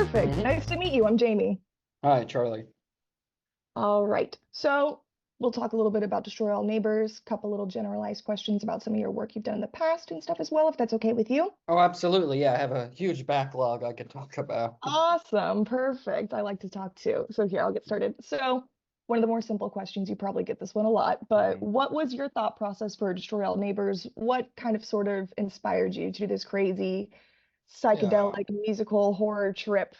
Perfect. hmm Nice to meet you. I'm Jamie. Hi, Charlie. All right. So we'll talk a little bit about Destroy All Neighbors, couple little generalized questions about some of your work you've done in the past and stuff as well, if that's okay with you. Oh, absolutely. Yeah, I have a huge backlog I could talk about. Awesome. Perfect. I like to talk too. So here, I'll get started. So one of the more simple questions, you probably get this one a lot, but Mhm. what was your thought process for Destroy All Neighbors? What kind of sort of inspired you to do this crazy Yeah. psychedelic musical horror trip?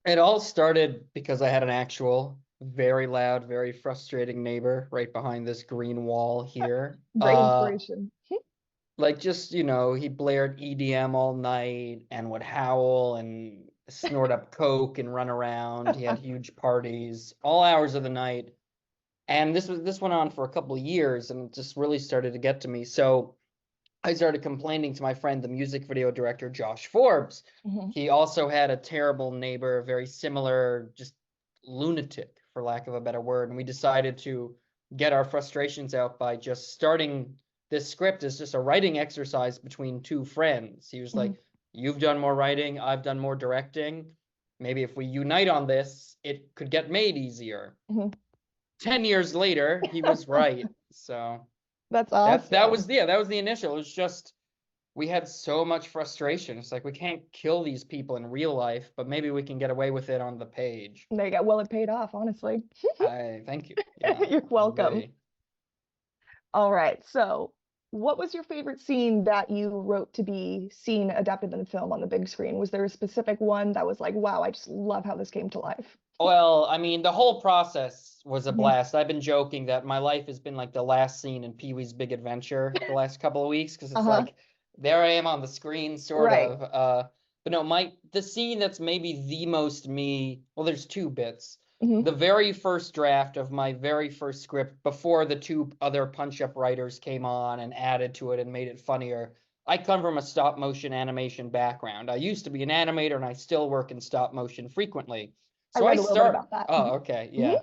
It all started because I had an actual very loud, very frustrating neighbor right behind this green wall here. Great inspiration. Like just, he blared EDM all night and would howl and snort up coke and run around. He had huge parties all hours of the night. And this went on for a couple of years and it just really started to get to me. So I started complaining to my friend, the music video director, Josh Forbes. Mhm. He also had a terrible neighbor, very similar, just lunatic, for lack of a better word. And we decided to get our frustrations out by just starting this script as just a writing exercise between two friends. He was Mhm. like, "You've done more writing, I've done more directing. Maybe if we unite on this, it could get made easier." Mhm. 10 years later, he was right. So That's that awesome. was that was the initial. It was just we had so much frustration. It's like we can't kill these people in real life, but maybe we can get away with it on the page. There you go. Well, it paid off, honestly. I thank you. Yeah, You're I welcome. agree. All right. So, what was your favorite scene that you wrote to be seen adapted in the film on the big screen? Was there a specific one that was like, wow, I just love how this came to life? Well, I mean, the whole process was a Mhm. blast. I've been joking that my life has been like the last scene in Pee-wee's Big Adventure the last couple of weeks because it's Uh-huh. like there I am on the screen, sort Right. of. But no, the scene that's maybe the most me. Well, there's two bits. Hmm. The very first draft of my very first script before the two other punch-up writers came on and added to it and made it funnier. I come from a stop motion animation background. I used to be an animator and I still work in stop motion frequently. I So I read a little bit start. about that. Oh, okay, Mhm. yeah.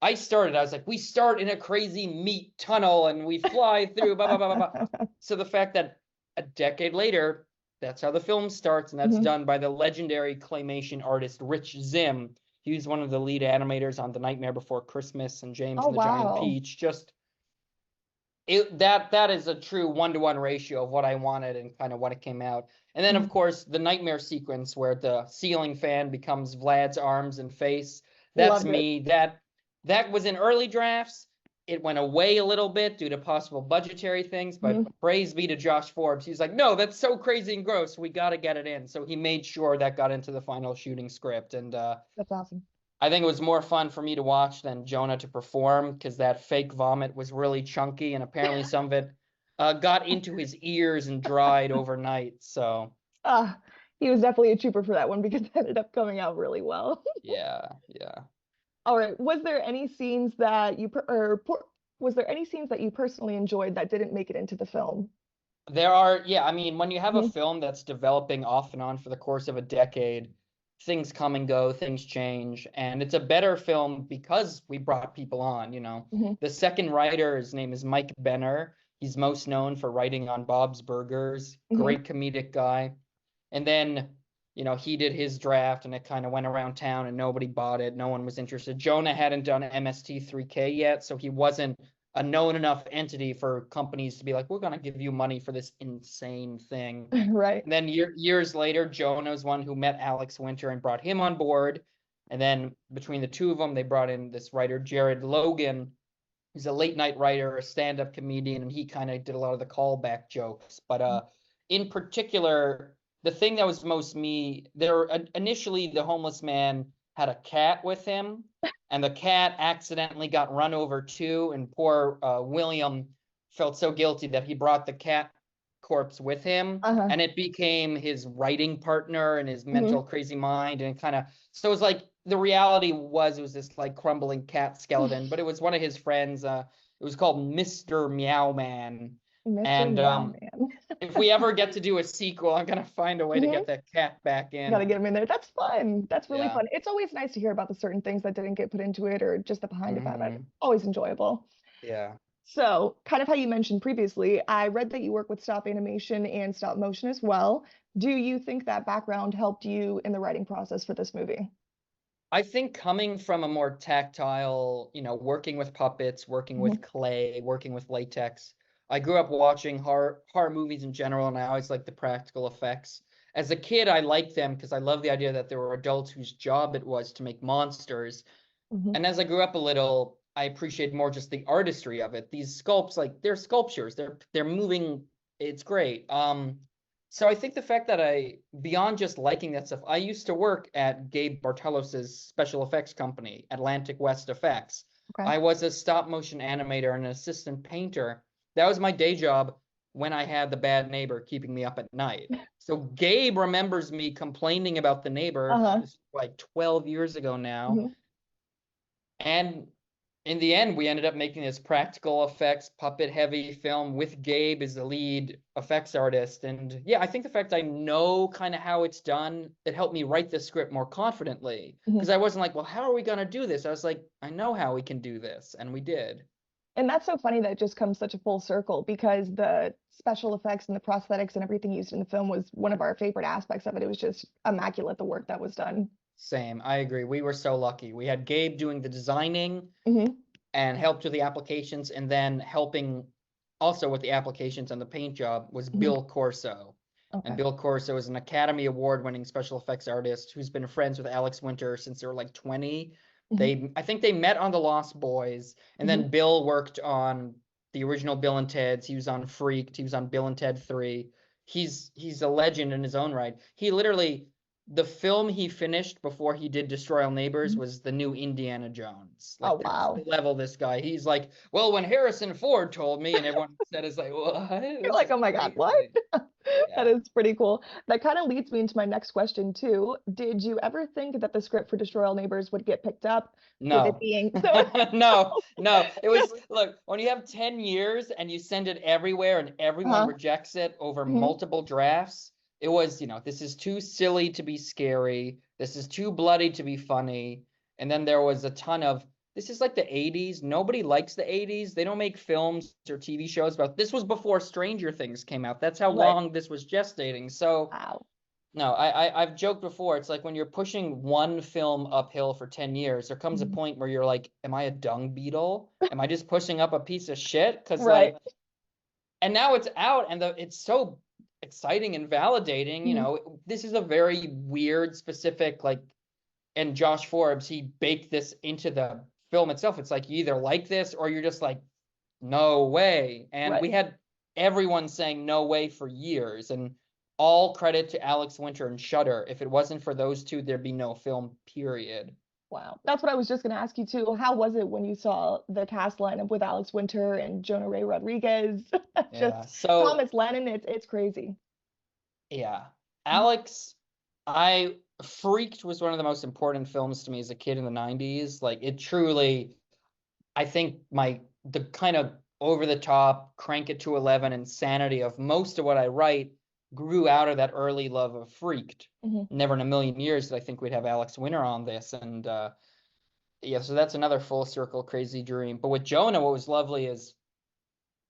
I was like, we start in a crazy meat tunnel and we fly through, blah, blah, blah, blah, blah. So the fact that a decade later, that's how the film starts, and that's Mhm. done by the legendary claymation artist Rich Zim. He was one of the lead animators on The Nightmare Before Christmas and James Oh, and the Giant wow. Peach. Just that is a true 1-to-1 ratio of what I wanted and kind of what it came out. And then of Mhm. course the nightmare sequence where the ceiling fan becomes Vlad's arms and face. That's Loved it. me. That was in early drafts. It went away a little bit due to possible budgetary things, but Mhm. praise be to Josh Forbes. He's like, no, that's so crazy and gross. We got to get it in. So he made sure that got into the final shooting script. And That's awesome. I think it was more fun for me to watch than Jonah to perform because that fake vomit was really chunky, and apparently some of it got into his ears and dried overnight. So Ah, he was definitely a trooper for that one because it ended up coming out really well. yeah, yeah. All right. Was there any scenes that you was there any scenes that you personally enjoyed that didn't make it into the film? There are, yeah, I mean, when you have a Hmm. film that's developing off and on for the course of a decade, things come and go, things change, and it's a better film because we brought people on. Hmm. The second writer, his name is Mike Benner. He's most known for writing on Bob's Burgers, Hmm. great comedic guy. And then, he did his draft and it kind of went around town and nobody bought it. No one was interested. Jonah hadn't done MST3K yet, so he wasn't a known enough entity for companies to be like, we're going to give you money for this insane thing. Right. And then years later, Jonah's one who met Alex Winter and brought him on board. And then between the two of them, they brought in this writer, Jared Logan. He's a late night writer, a stand-up comedian, and he kind of did a lot of the callback jokes. But in particular, the thing that was most me, there initially the homeless man had a cat with him, and the cat accidentally got run over too, and poor William felt so guilty that he brought the cat corpse with him, Uh-huh. and it became his writing partner and his mental Hmm. crazy mind, and it kind of so it was like the reality was it was this like crumbling cat skeleton, but it was one of his friends. It was called Mr. Meow Man. Mr. And Meow Man. if we ever get to do a sequel, I'm gonna find a way to Hmm. get that cat back Got to in. get him in there. That's fun. That's really Yeah. fun. It's always nice to hear about the certain things that didn't get put into it or just the behind of it. hmm Always enjoyable. Yeah. So, kind of how you mentioned previously, I read that you work with stop animation and stop motion as well. Do you think that background helped you in the writing process for this movie? I think coming from a more tactile, working with puppets, working Hmm. with clay, working with latex. I grew up watching horror movies in general, and I always liked the practical effects. As a kid, I liked them because I love the idea that there were adults whose job it was to make monsters. Hmm. And as I grew up a little, I appreciate more just the artistry of it. These sculpts, like they're sculptures, they're moving. It's great. So I think the fact that beyond just liking that stuff, I used to work at Gabe Bartelos's special effects company, Atlantic West Effects. Okay. I was a stop motion animator and an assistant painter. That was my day job when I had the bad neighbor keeping me up at night. So Gabe remembers me complaining about the neighbor. Uh-huh. This is like 12 years ago now. Hmm. And in the end, we ended up making this practical effects, puppet heavy film with Gabe as the lead effects artist. And yeah, I think the fact I know kind of how it's done, it helped me write the script more confidently. Hmm. Because I wasn't like, well, how are we going to do this? I was like, I know how we can do this. And we did. And that's so funny that it just comes such a full circle because the special effects and the prosthetics and everything used in the film was one of our favorite aspects of it. It was just immaculate, the work that was done. Same. I agree. We were so lucky. We had Gabe doing the designing Hmm. and helped with the applications, and then helping also with the applications and the paint job was Hmm. Bill Corso. And Okay. Bill Corso is an Academy Award winning special effects artist who's been friends with Alex Winter since they were like 20. Hmm. I think they met on The Lost Boys, and Hmm. then Bill worked on the original Bill and Ted's. He was on Freaked. He was on Bill and Ted 3. He's a legend in his own right. He literally the film he finished before he did Destroy All Neighbors Hmm. was the new Indiana Jones. Oh, Like that's the wow. level this guy. He's like, well, when Harrison Ford told me, and everyone said is like, what? You're This like, is oh my God, what? crazy. That Yeah. is pretty cool. That kind of leads me into my next question too. Did you ever think that the script for Destroy All Neighbors would get picked up with it No. being so? No, no. It was look, when you have 10 years and you send it everywhere and everyone Uh-huh. rejects it over Hmm. multiple drafts, it was, this is too silly to be scary. This is too bloody to be funny. And then there was a ton of this is like the 80s. Nobody likes the 80s. They don't make films or TV shows about this was before Stranger Things came out. That's how Right. long this was gestating. So Wow. no, I've joked before. It's like when you're pushing one film uphill for 10 years, there comes a Mhm. point where you're like, am I a dung beetle? Am I just pushing up a piece of shit? Because Right. like, and now it's out and it's so exciting and validating. Mhm. This is a very weird, specific, like, and Josh Forbes, he baked this into the film itself. It's like you either like this or you're just like, no way. And Right. we had everyone saying no way for years. And all credit to Alex Winter and Shudder. If it wasn't for those two, there'd be no film, period. Wow. That's what I was just going to ask you too. How was it when you saw the cast lineup with Alex Winter and Jonah Ray Rodriguez? Yeah. Just So, Thomas Lennon. It's crazy. yeah. Mhm. Alex, I Freaked was one of the most important films to me as a kid in the 90s. Like, it truly, I think the kind of over the top, crank it to 11 insanity of most of what I write grew out of that early love of Freaked. Mhm. Never in a million years did I think we'd have Alex Winter on this. And yeah, so that's another full circle crazy dream. But with Jonah, what was lovely is,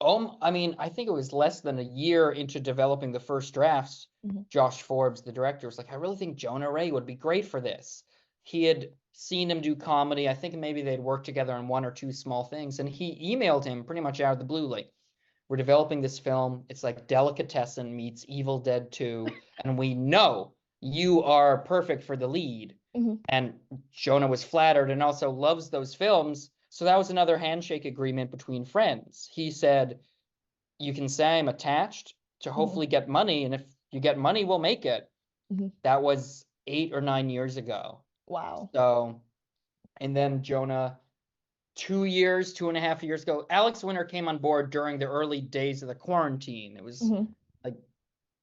I mean, I think it was less than a year into developing the first drafts. Mhm. Josh Forbes, the director, was like, I really think Jonah Ray would be great for this. He had seen him do comedy. I think maybe they'd worked together on one or two small things. And he emailed him pretty much out of the blue, like, we're developing this film. It's like Delicatessen meets Evil Dead 2. And we know you are perfect for the lead. Mhm. And Jonah was flattered and also loves those films. So that was another handshake agreement between friends. He said, you can say I'm attached to Mhm. hopefully get money. And if you get money, we'll make it. Mhm. That was 8 or 9 years ago. Wow. So, and then Jonah, 2 years, 2.5 years ago, Alex Winter came on board during the early days of the quarantine. It was Mhm. like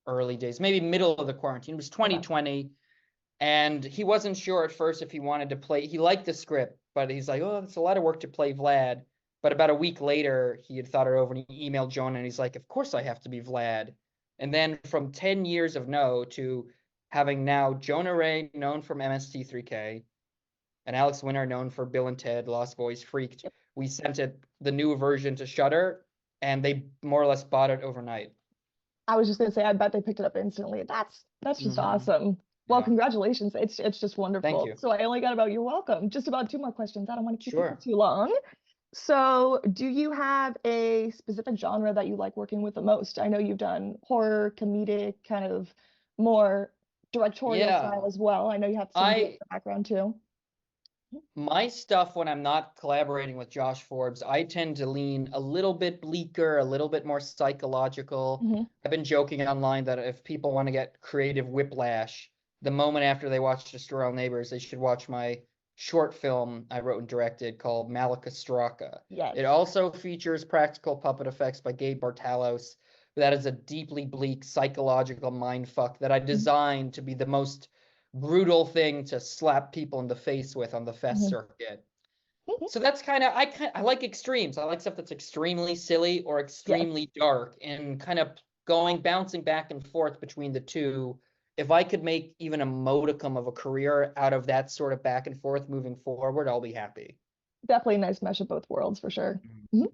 early days, maybe middle of the quarantine. It was Okay. 2020. And he wasn't sure at first if he wanted to play. He liked the script, but he's like, oh, it's a lot of work to play Vlad. But about a week later, he had thought it over and he emailed Jonah and he's like, of course I have to be Vlad. And then from 10 years of no to having now Jonah Ray, known from MST3K, and Alex Winter, known for Bill and Ted, Lost Boys, Freaked, Yep. we sent it the new version to Shudder, and they more or less bought it overnight. I was just gonna say, I bet they picked it up instantly. That's just awesome. Well, Yeah. congratulations. It's just Thank wonderful. you. So I only got about, you're welcome. Just about two more questions. I don't want to keep you for Sure. too long. So, do you have a specific genre that you like working with the most? I know you've done horror, comedic, kind of more directorial style Yeah. as well. I know you have some I theater background too. My stuff when I'm not collaborating with Josh Forbes, I tend to lean a little bit bleaker, a little bit more psychological. Hmm. I've been joking online that if people want to get creative whiplash, the moment after they watch Destroy All Neighbors, they should watch my short film I wrote and directed called Malakastraka. Yes. It also features practical puppet effects by Gabe Bartalos. That is a deeply bleak psychological mindfuck that I Hmm. designed to be the most brutal thing to slap people in the face with on the fest Hmm. circuit. Hmm. So that's I like extremes. I like stuff that's extremely silly or Yes, extremely dark and kind of bouncing back and forth between the two. If I could make even a modicum of a career out of that sort of back and forth moving forward, I'll be happy. definitely a nice mesh of both worlds for sure. Mhm.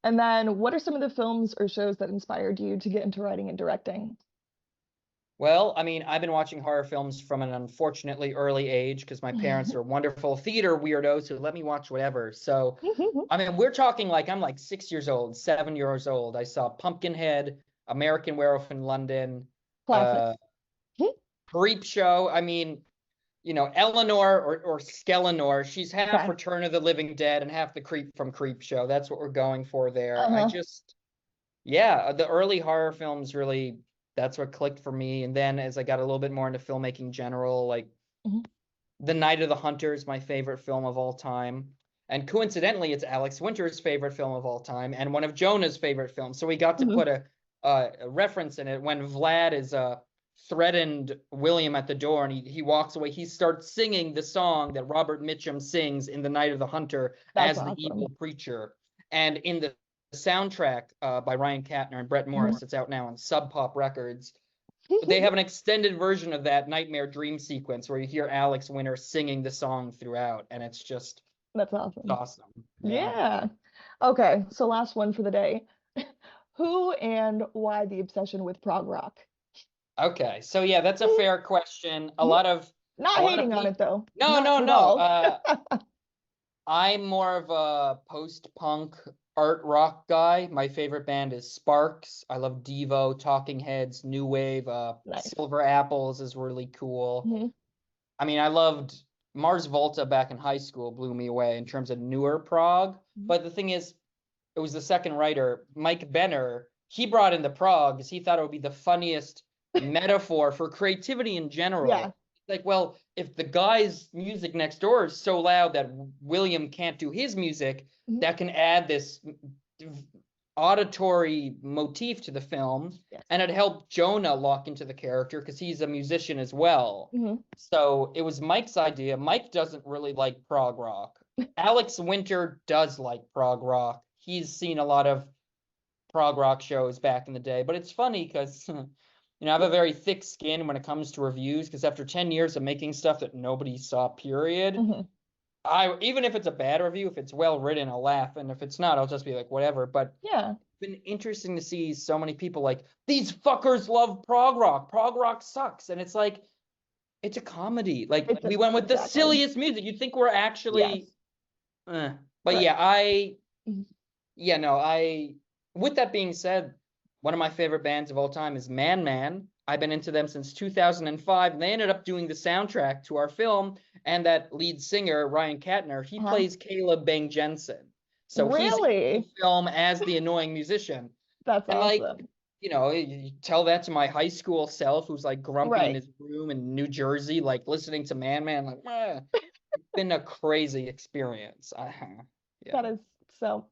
And then, what are some of the films or shows that inspired you to get into writing and directing? Well, I mean, I've been watching horror films from an unfortunately early age because my parents are wonderful theater weirdos who let me watch whatever. So, I mean, we're talking like I'm like 6 years old, 7 years old. I saw Pumpkinhead, American Werewolf in London, Classic. uh, Creep Show. I mean, Eleanor or Skellenor, she's half Okay. Return of the Living Dead and half the creep from Creep Show. That's what we're going for there. Uh-huh. Yeah, the early horror films really, that's what clicked for me. And then as I got a little bit more into filmmaking general, like Mhm. The Night of the Hunter is my favorite film of all time. And coincidentally, it's Alex Winter's favorite film of all time and one of Jonah's favorite films. So we got to Mhm. put a reference in it when Vlad is threatened William at the door and he walks away. He starts singing the song that Robert Mitchum sings in The Night of the Hunter That's as the evil awesome. preacher. And in the soundtrack by Ryan Katner and Brett Mhm. Morris, it's out now on Sub Pop Records. They have an extended version of that nightmare dream sequence where you hear Alex Winter singing the song throughout, and That's it's awesome. awesome. Yeah. Yeah. Okay, so last one for the day. Who and why the obsession with prog rock? Okay. So yeah, that's a fair question. Mhm. A Not lot of hating on it people. though. No, Not no, at no. all. I'm more of a post-punk art rock guy. My favorite band is Sparks. I love Devo, Talking Heads, New Wave. Nice. Silver Apples is really cool. Mhm. I mean, I loved Mars Volta back in high school, blew me away in terms of newer prog. Mhm. But the thing is, it was the second writer, Mike Benner. He brought in the prog because he thought it would be the funniest metaphor for creativity in Yeah. general. Like, well, if the guy's music next door is so loud that William can't do his music, Mhm. that can add this auditory motif to the film, Yes. and it helped Jonah lock into the character because he's a musician as well. Mhm. So it was Mike's idea. Mike doesn't really like prog rock. Alex Winter does like prog rock. He's seen a lot of prog rock shows back in the day, but it's funny because I have a very thick skin when it comes to reviews because after 10 years of making stuff that nobody saw, period, Mhm. I even if it's a bad review, if it's well written, I'll laugh, and if it's not, I'll just be like, whatever. But Yeah. it's been interesting to see so many people like these fuckers love prog rock. Prog rock sucks, and it's like it's a comedy. Like It's a, we went with the exactly. silliest music. You'd think we're Yes. actually, but Right. yeah, Mhm. yeah, no, I. With that being said, one of my favorite bands of all time is Man Man. I've been into them since 2005, and they ended up doing the soundtrack to our film. And that lead singer, Ryan Katner, he Uh-huh. plays Caleb Bang Jensen. So he's in the Really? film as the annoying musician. That's And like, awesome. you tell that to my high school self who's like grumpy in Right. his room in New Jersey, like listening to Man Man, like, it's been a crazy experience. That Yeah, is so,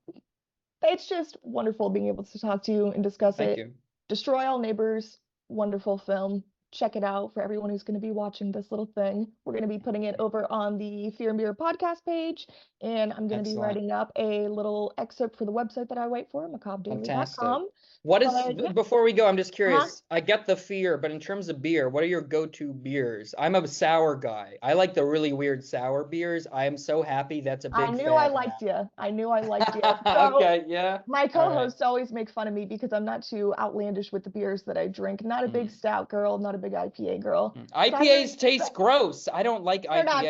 it's just wonderful being able to talk to you and discuss thank it. you. Destroy All Neighbors, wonderful film. Check it out for everyone who's going to be watching this little thing. We're going to be putting it over on the Fear and Beer podcast page, and I'm going to be Excellent. writing up a little excerpt for the website that I write for, Fantastic. macabredaily.com. What is, But yeah, before we go, I'm just uh-huh. curious. I get the fear, but in terms of beer, what are your go-to beers? I'm a sour guy. I like the really weird sour beers. I am so happy that's a I big knew I fad liked you. I knew I liked you. now. So Okay, yeah. my All right. co-hosts always make fun of me because I'm not too outlandish with the beers that I drink. Not a big Mm, stout girl, not a big IPA girl. Cider, IPAs taste gross. I don't like they're IPAs. not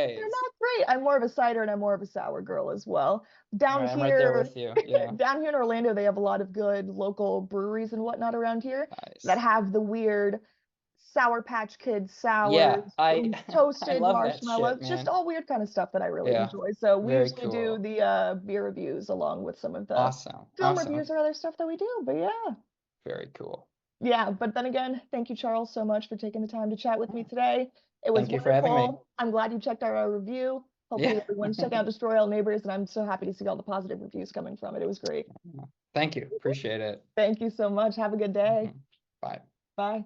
great. I'm more of a cider and I'm more of a sour girl as well. All Down right, I'm right there here, with you. Yeah. down here in Orlando, they have a lot of good local breweries and whatnot around here that Nice. have the weird Sour Patch Kids Yeah, sours, I I toasted love that shit, marshmallows, just man. all weird kind of stuff that I really Yeah, enjoy. So we very usually do cool. the beer reviews along with some of the Awesome. film Awesome. reviews or other stuff that we do. But yeah. Very cool. Yeah, but then again, thank you, Charles, so much for taking the time to chat with me today. It was Thank you for having me. wonderful. I'm glad you checked out our review. Yeah. Hopefully everyone's checking out Destroy All Neighbors, and I'm so happy to see all the positive reviews coming from it. It was great. Thank you. Appreciate it. Thank you so much. Have a good day. Mhm. Bye. Bye.